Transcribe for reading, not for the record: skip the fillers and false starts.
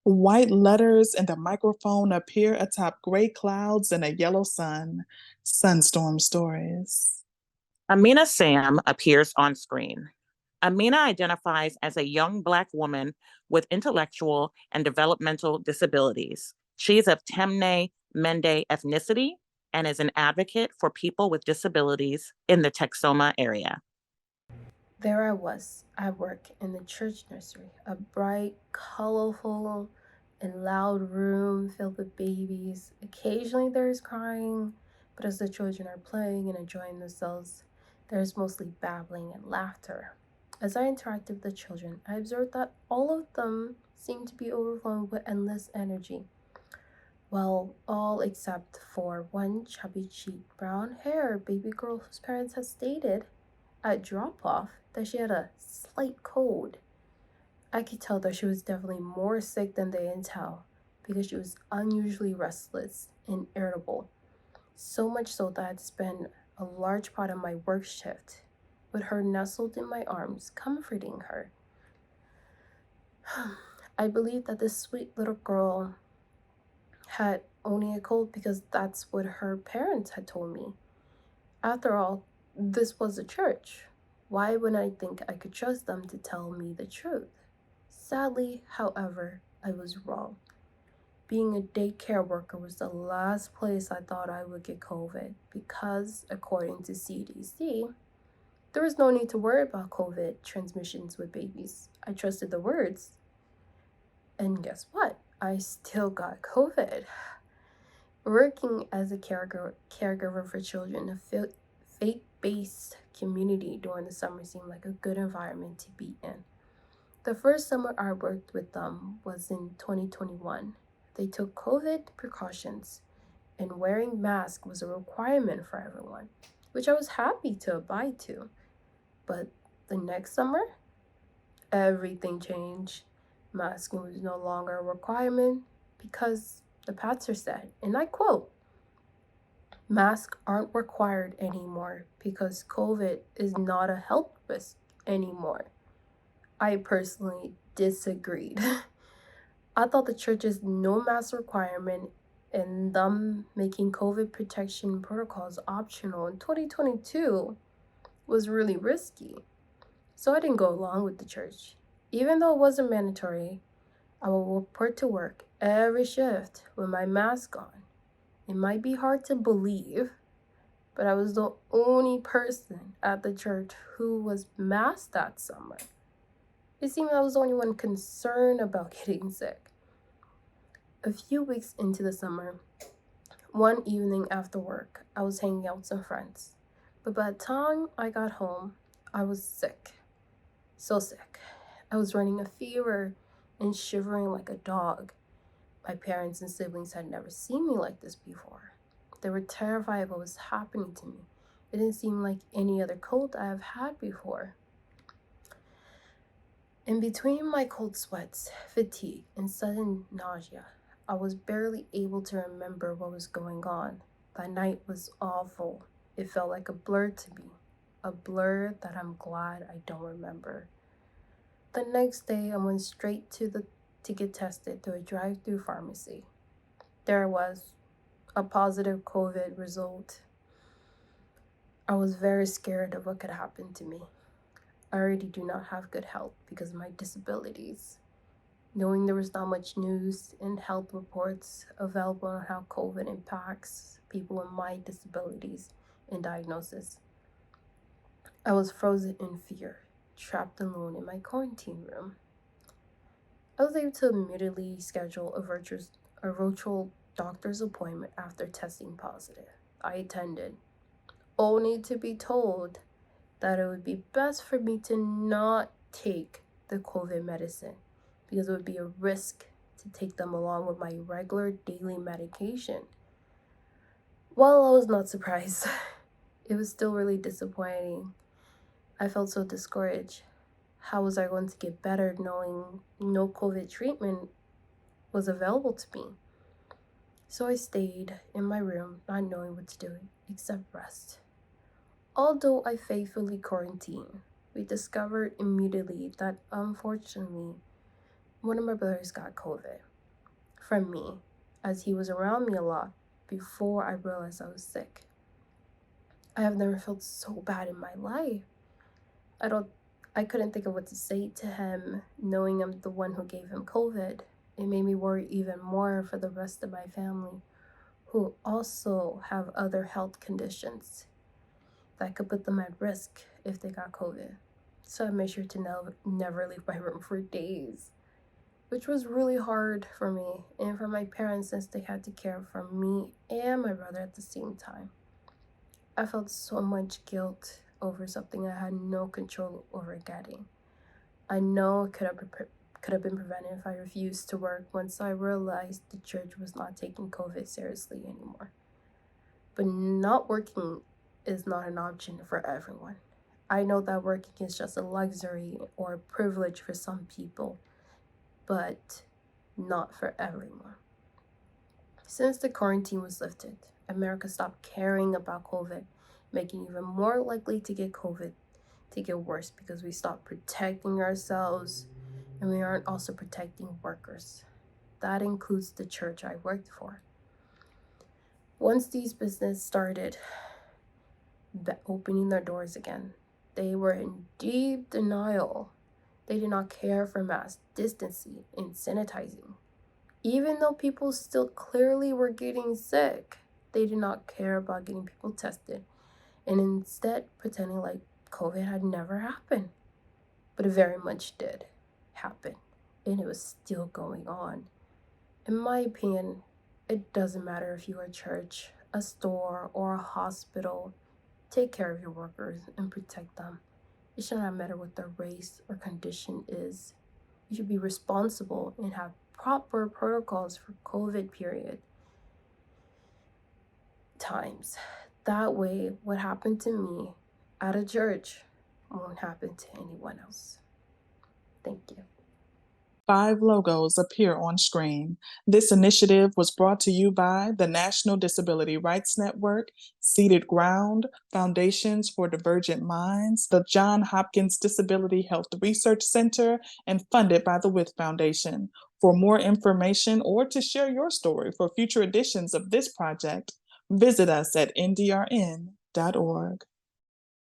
White letters and a microphone appear atop gray clouds and a yellow sun. Sunstorm stories. Amina Sam appears on screen. Amina identifies as a young Black woman with intellectual and developmental disabilities. She is of Temne Mende ethnicity and is an advocate for people with disabilities in the Texoma area. There I was at work in the church nursery, a bright, colorful, and loud room filled with babies. Occasionally there is crying, but as the children are playing and enjoying themselves, there is mostly babbling and laughter. As I interacted with the children, I observed that all of them seemed to be overflowing with endless energy. Well, all except for one chubby cheeked, brown haired baby girl whose parents had stated at drop off that she had a slight cold. I could tell that she was definitely more sick than the intel because she was unusually restless and irritable. So much so that I had to spend a large part of my work shift with her nestled in my arms, comforting her. I believe that this sweet little girl had only a cold because that's what her parents had told me. After all, this was a church. Why wouldn't I think I could trust them to tell me the truth? Sadly, however, I was wrong. Being a daycare worker was the last place I thought I would get COVID because, according to CDC, there was no need to worry about COVID transmissions with babies. I trusted the words. And guess what? I still got COVID. Working as a caregiver for children, a faith-based community during the summer seemed like a good environment to be in. The first summer I worked with them was in 2021. They took COVID precautions, and wearing masks was a requirement for everyone, which I was happy to abide to. But the next summer, everything changed. Masking was no longer a requirement because the pastor said, and I quote, "Masks aren't required anymore because COVID is not a health risk anymore." I personally disagreed. I thought the church's no mask requirement and them making COVID protection protocols optional in 2022 was really risky. So I didn't go along with the church. Even though it wasn't mandatory, I will report to work every shift with my mask on. It might be hard to believe, but I was the only person at the church who was masked that summer. It seemed I was the only one concerned about getting sick. A few weeks into the summer, one evening after work, I was hanging out with some friends. But by the time I got home, I was sick. So sick. I was running a fever and shivering like a dog. My parents and siblings had never seen me like this before. They were terrified of what was happening to me. It didn't seem like any other cold I have had before. In between my cold sweats, fatigue, and sudden nausea, I was barely able to remember what was going on. That night was awful. It felt like a blur to me. A blur that I'm glad I don't remember. The next day, I went straight to get tested through a drive-through pharmacy. There was a positive COVID result. I was very scared of what could happen to me. I already do not have good health because of my disabilities. Knowing there was not much news and health reports available on how COVID impacts people with my disabilities and diagnosis, I was frozen in fear, trapped alone in my quarantine room. I was able to immediately schedule a virtual doctor's appointment after testing positive. I attended, only to be told that it would be best for me to not take the COVID medicine because it would be a risk to take them along with my regular daily medication. Well, I was not surprised. It was still really disappointing. I felt so discouraged. How was I going to get better knowing no COVID treatment was available to me? So I stayed in my room, not knowing what to do except rest. Although I faithfully quarantined, we discovered immediately that unfortunately, one of my brothers got COVID. from me, as he was around me a lot before I realized I was sick. I have never felt so bad in my life. I couldn't think of what to say to him, knowing I'm the one who gave him COVID. It made me worry even more for the rest of my family, who also have other health conditions that could put them at risk if they got COVID. So I made sure to never leave my room for days, which was really hard for me and for my parents since they had to care for me and my brother at the same time. I felt so much guilt over something I had no control over getting. I know it could have been prevented if I refused to work once I realized the church was not taking COVID seriously anymore. But not working is not an option for everyone. I know that working is just a luxury or a privilege for some people, but not for everyone. Since the quarantine was lifted, America stopped caring about COVID, making it even more likely to get COVID to get worse because we stopped protecting ourselves and we aren't also protecting workers. That includes the church I worked for. Once these businesses started opening their doors again, they were in deep denial. They did not care for mass distancing and sanitizing. Even though people still clearly were getting sick, they did not care about getting people tested and instead pretending like COVID had never happened. But it very much did happen, and it was still going on. In my opinion, it doesn't matter if you're a church, a store, or a hospital. Take care of your workers and protect them. It should not matter what their race or condition is. You should be responsible and have proper protocols for COVID period times. That way, what happened to me at a church won't happen to anyone else. Thank you. 5 logos appear on screen. This initiative was brought to you by the National Disability Rights Network, Seated Ground, Foundations for Divergent Minds, the Johns Hopkins Disability Health Research Center, and funded by the With Foundation. For more information or to share your story for future editions of this project, visit us at ndrn.org.